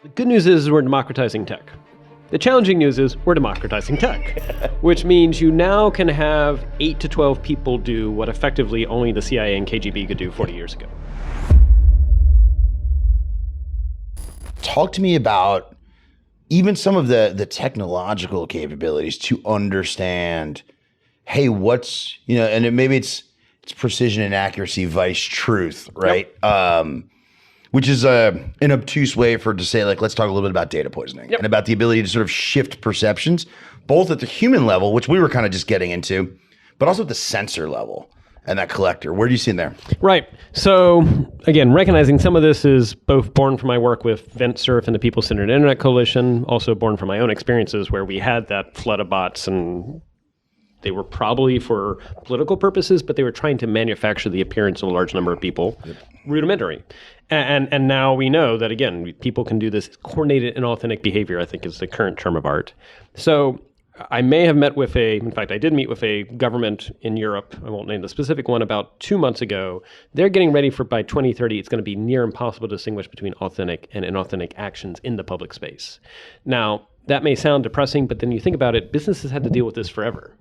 The good news is we're democratizing tech. The challenging news is we're democratizing tech, which means you now can have 8 to 12 people do what effectively only the CIA and KGB could do 40 years ago. Talk to me about even some of the technological capabilities to understand, hey, what's, and maybe it's precision and accuracy, vice truth, right? Yep. Which is an obtuse way to say, like, let's talk a little bit about data poisoning and about the ability to sort of shift perceptions, both at the human level, which we were kind of just getting into, but also at the sensor level and that collector. Where do you see in there? Right. So again, recognizing some of this is both born from my work with VentSurf and the People-Centered Internet Coalition, also born from my own experiences where we had that flood of bots, and they were probably for political purposes, but they were trying to manufacture the appearance of a large number of people. Yep. Rudimentary. And now we know that, again, people can do this coordinated and authentic behavior, I think is the current term of art. So I may have met with in fact, I did meet with a government in Europe, I won't name the specific one, about 2 months ago. They're getting ready for, by 2030, it's going to be near impossible to distinguish between authentic and inauthentic actions in the public space. Now, that may sound depressing, but then you think about it, businesses had to deal with this forever.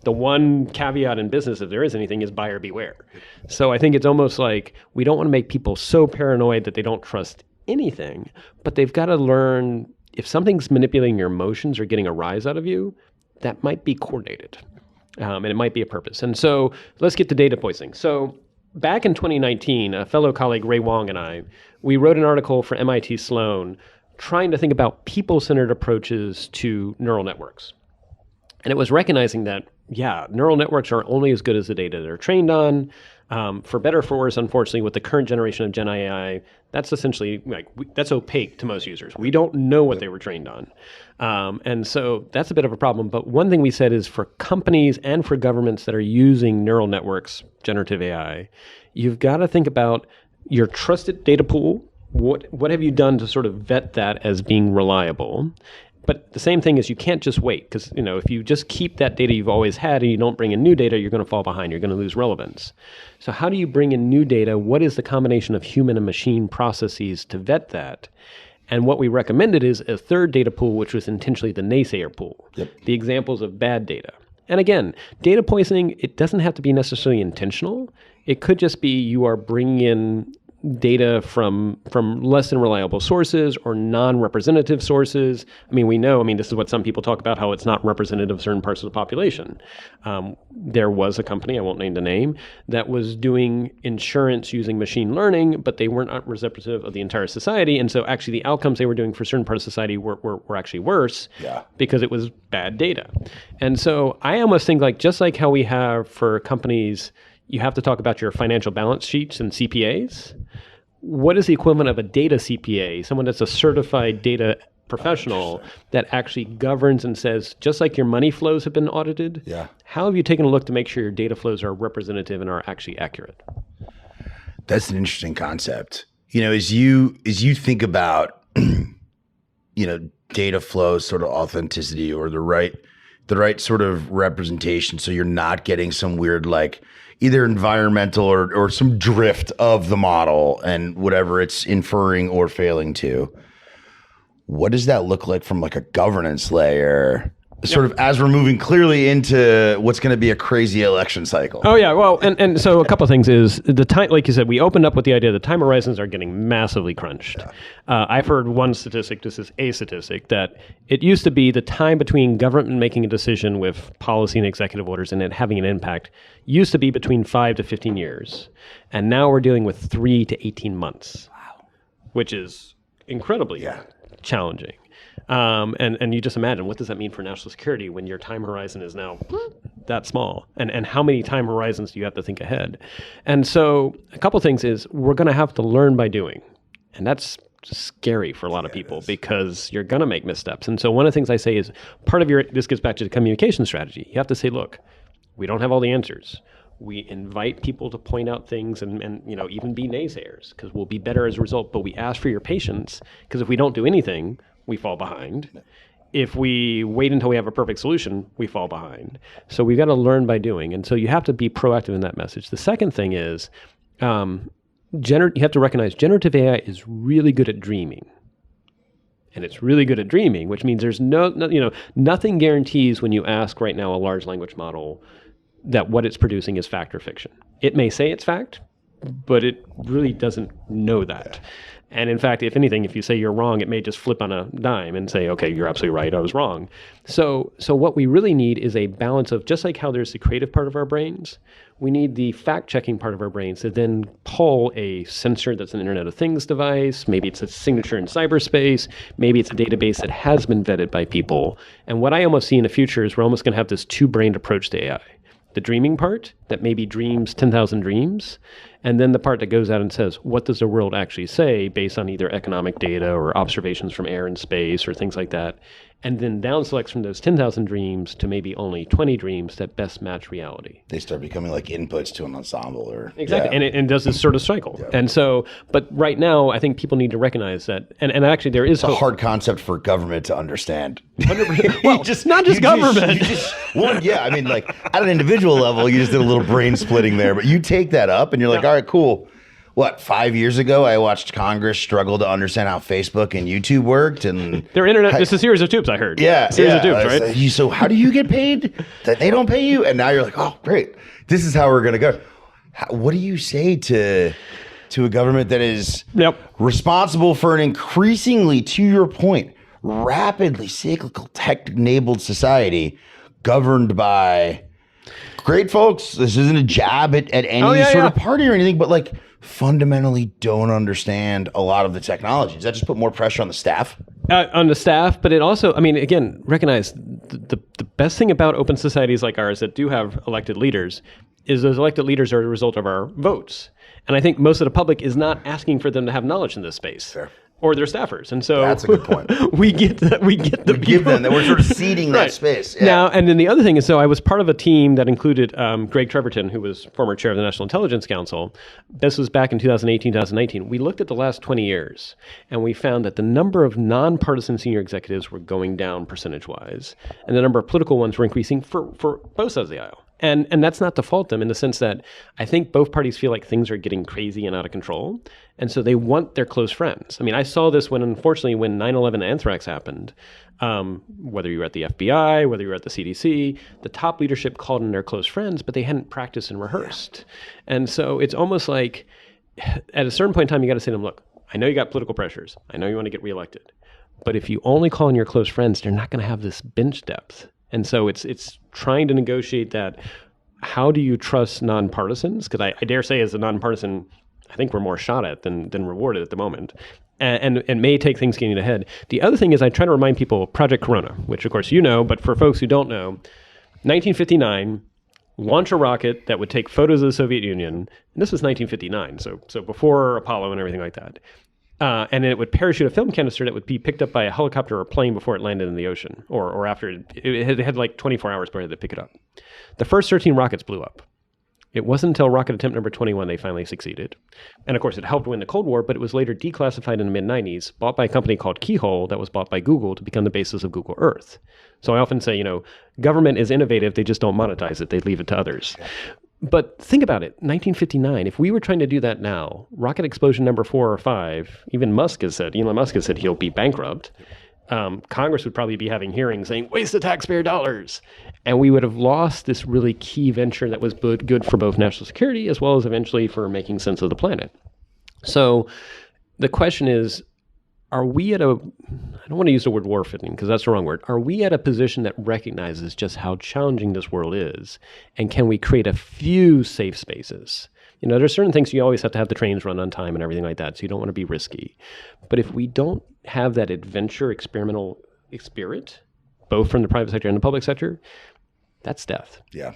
The one caveat in business, if there is anything, is buyer beware. So I think it's almost like we don't want to make people so paranoid that they don't trust anything, but they've got to learn if something's manipulating your emotions or getting a rise out of you, that might be coordinated. And it might be a purpose. And so let's get to data poisoning. So back in 2019, a fellow colleague, Ray Wong, and I, we wrote an article for MIT Sloan trying to think about people-centered approaches to neural networks. And it was recognizing that, neural networks are only as good as the data they're trained on. For better or for worse, unfortunately, with the current generation of Gen AI, that's essentially, that's opaque to most users. We don't know what they were trained on. And so that's a bit of a problem. But one thing we said is for companies and for governments that are using neural networks, generative AI, you've got to think about your trusted data pool. What have you done to sort of vet that as being reliable? But the same thing is you can't just wait, because if you just keep that data you've always had and you don't bring in new data, you're going to fall behind. You're going to lose relevance. So how do you bring in new data? What is the combination of human and machine processes to vet that? And what we recommended is a third data pool, which was intentionally the naysayer pool, the examples of bad data. And again, data poisoning, it doesn't have to be necessarily intentional. It could just be you are bringing in data from less than reliable sources or non-representative sources. We know, this is what some people talk about, how it's not representative of certain parts of the population. There was a company, I won't name the name, that was doing insurance using machine learning, but they weren't representative of the entire society. And so actually the outcomes they were doing for certain parts of society were actually worse because it was bad data. And so I almost think just like how we have for companies, you have to talk about your financial balance sheets and CPAs. What is the equivalent of a data CPA, someone that's a certified data professional 100%. That actually governs and says, just like your money flows have been audited, how have you taken a look to make sure your data flows are representative and are actually accurate? That's an interesting concept. As you think about, data flow, sort of authenticity or the right sort of representation, so you're not getting some weird either environmental or some drift of the model and whatever it's inferring or failing to. What does that look like from a governance layer, sort of as we're moving clearly into what's going to be a crazy election cycle? Oh yeah, well, and so a couple of things is the time, like you said, we opened up with the idea that time horizons are getting massively crunched. I've heard one statistic, this is a statistic, that it used to be the time between government making a decision with policy and executive orders and it having an impact used to be between 5 to 15 years. And now we're dealing with 3 to 18 months, which is incredibly challenging. And you just imagine, what does that mean for national security when your time horizon is now that small? And how many time horizons do you have to think ahead? And so a couple things is we're going to have to learn by doing. And that's scary for a lot of people because you're going to make missteps. And so one of the things I say is part of this gets back to the communication strategy. You have to say, look, we don't have all the answers. We invite people to point out things and even be naysayers because we'll be better as a result. But we ask for your patience because if we don't do anything, we fall behind. If we wait until we have a perfect solution, we fall behind. So we've got to learn by doing. And so you have to be proactive in that message. The second thing is you have to recognize generative AI is really good at dreaming. and it's really good at dreaming, which means there's nothing guarantees when you ask right now a large language model that what it's producing is fact or fiction. It may say it's fact, but it really doesn't know that. And in fact, if anything, if you say you're wrong, it may just flip on a dime and say, okay, you're absolutely right, I was wrong. So what we really need is a balance of, just like how there's the creative part of our brains, we need the fact-checking part of our brains to then pull a sensor that's an Internet of Things device. Maybe it's a signature in cyberspace. Maybe it's a database that has been vetted by people. And what I almost see in the future is we're almost going to have this two-brained approach to AI. The dreaming part that maybe dreams 10,000 dreams, and then the part that goes out and says, what does the world actually say based on either economic data or observations from air and space or things like that, and then down selects from those 10,000 dreams to maybe only 20 dreams that best match reality. They start becoming like inputs to an ensemble or exactly, yeah. And does this sort of cycle. Yeah. And so, but right now, I think people need to recognize that, and actually there is a hard concept for government to understand. 100%. Well, not just government. I mean, like at an individual level, you just did a little brain splitting there, but you take that up and you're like, all right, cool. What, 5 years ago, I watched Congress struggle to understand how Facebook and YouTube worked, and their internet. It's a series of tubes. I heard. Yeah, series of tubes, right? So how do you get paid? That they don't pay you, and now you're like, oh, great. This is how we're gonna go. What do you say to a government that is responsible for an increasingly, to your point, rapidly cyclical tech-enabled society governed by great folks? This isn't a jab at any sort of party or anything, but like, fundamentally don't understand a lot of the technology. Does that just put more pressure on the staff? On the staff, but it also, I mean, again, recognize the best thing about open societies like ours that do have elected leaders is those elected leaders are a result of our votes. And I think most of the public is not asking for them to have knowledge in this space. Fair. Or their staffers, and so that's a good point. we give them that we're sort of seeding that space. Yeah. Now, and then the other thing is, so I was part of a team that included Greg Treverton, who was former chair of the National Intelligence Council. This was back in 2018, 2019. We looked at the last 20 years, and we found that the number of nonpartisan senior executives were going down percentage-wise, and the number of political ones were increasing for both sides of the aisle. And that's not to fault them in the sense that I think both parties feel like things are getting crazy and out of control. And so they want their close friends. I mean, I saw this unfortunately, when 9/11 anthrax happened, whether you were at the FBI, whether you were at the CDC, the top leadership called in their close friends, but they hadn't practiced and rehearsed. And so it's almost like at a certain point in time, you got to say to them, look, I know you got political pressures. I know you want to get reelected. But if you only call in your close friends, they're not going to have this bench depth. And so it's trying to negotiate that. How do you trust nonpartisans? Because I dare say, as a nonpartisan, I think we're more shot at than rewarded at the moment, and may take things getting ahead. The other thing is I try to remind people Project Corona, which of course you know, but for folks who don't know, 1959, launch a rocket that would take photos of the Soviet Union. And this was 1959, so before Apollo and everything like that. And then it would parachute a film canister that would be picked up by a helicopter or a plane before it landed in the ocean, or after it had like 24 hours before they pick it up. The first 13 rockets blew up. It wasn't until rocket attempt number 21 they finally succeeded. And of course, it helped win the Cold War, but it was later declassified in the mid-90s, bought by a company called Keyhole that was bought by Google to become the basis of Google Earth. So I often say, government is innovative, they just don't monetize it, they leave it to others. But think about it, 1959, if we were trying to do that now, rocket explosion number 4 or 5, even Elon Musk has said he'll be bankrupt. Congress would probably be having hearings saying, waste the taxpayer dollars. And we would have lost this really key venture that was good for both national security as well as eventually for making sense of the planet. So the question is, are we at I don't want to use the word war fitting because that's the wrong word. Are we at a position that recognizes just how challenging this world is? And can we create a few safe spaces? There's certain things you always have to have the trains run on time and everything like that. So you don't want to be risky. But if we don't have that adventure experimental spirit, both from the private sector and the public sector, that's death. Yeah.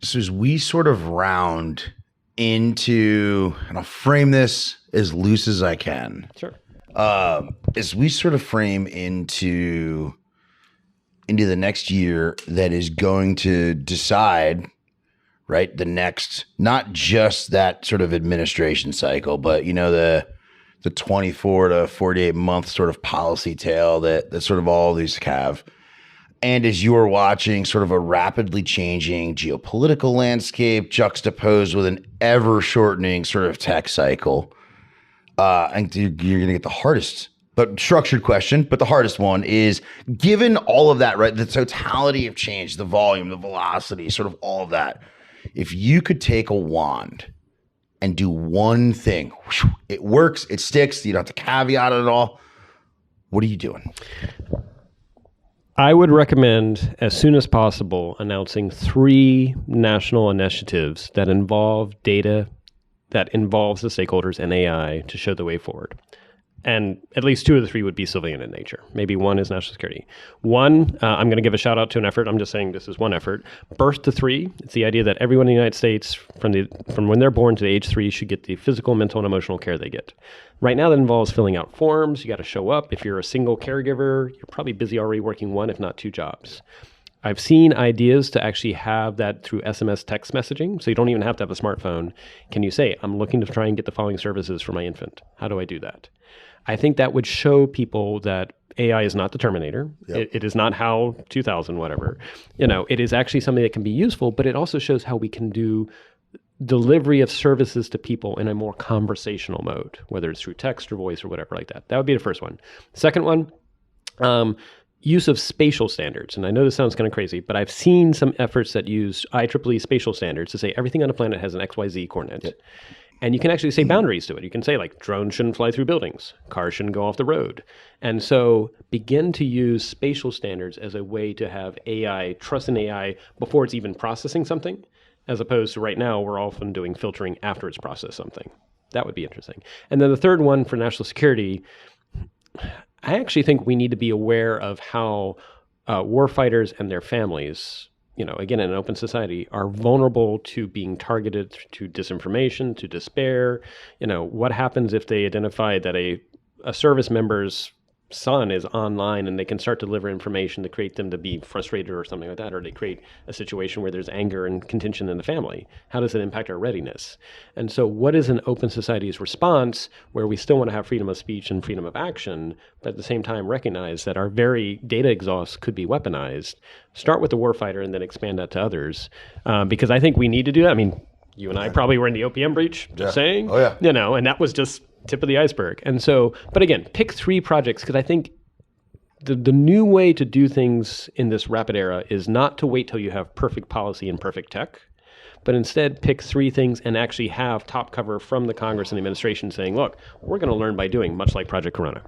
So as we sort of round into, and I'll frame this as loose as I can. Sure. As we sort of frame into the next year that is going to decide, right, the next, not just that sort of administration cycle, but, the 24 to 48 month sort of policy tail that sort of all these have. And as you are watching sort of a rapidly changing geopolitical landscape juxtaposed with an ever shortening sort of tech cycle, and you're going to get the hardest, but structured question. But the hardest one is, given all of that, right? The totality of change, the volume, the velocity, sort of all of that. If you could take a wand and do one thing, it works, it sticks, you don't have to caveat it at all. What are you doing? I would recommend, as soon as possible, announcing 3 national initiatives that involve data, that involves the stakeholders and AI to show the way forward. And at least 2 of the 3 would be civilian in nature. Maybe 1 is national security. 1, I'm going to give a shout out to an effort. I'm just saying this is one effort. Birth to 3. It's the idea that everyone in the United States, from when they're born to the age 3, should get the physical, mental, and emotional care they get. Right now, that involves filling out forms. You got to show up. If you're a single caregiver, you're probably busy already working 1, if not 2 jobs. I've seen ideas to actually have that through SMS text messaging. So you don't even have to have a smartphone. Can you say, I'm looking to try and get the following services for my infant? How do I do that? I think that would show people that AI is not the Terminator. Yep. It is not HAL 2000, whatever. It is actually something that can be useful, but it also shows how we can do delivery of services to people in a more conversational mode, whether it's through text or voice or whatever like that. That would be the first one. Second one, use of spatial standards. And I know this sounds kind of crazy, but I've seen some efforts that use IEEE spatial standards to say everything on the planet has an XYZ coordinate. Yep. And you can actually say boundaries to it. You can say, like, drones shouldn't fly through buildings. Cars shouldn't go off the road. And so begin to use spatial standards as a way to have AI, trust in AI before it's even processing something, as opposed to right now, we're often doing filtering after it's processed something. That would be interesting. And then the third one for national security, I actually think we need to be aware of how warfighters and their families, again, in an open society, are vulnerable to being targeted to disinformation, to despair. What happens if they identify that a service member's son is online and they can start to deliver information to create them to be frustrated or something like that, or they create a situation where there's anger and contention in the family? How does it impact our readiness? And so what is an open society's response where we still want to have freedom of speech and freedom of action, but at the same time recognize that our very data exhaust could be weaponized? Start with the warfighter and then expand that to others. Because I think we need to do that. I mean, you and I probably were in the OPM breach, just saying. Oh, yeah. And that was just tip of the iceberg. And so, but again, pick 3 projects, because I think the new way to do things in this rapid era is not to wait till you have perfect policy and perfect tech, but instead pick 3 things and actually have top cover from the Congress and the administration saying, look, we're going to learn by doing, much like Project Corona.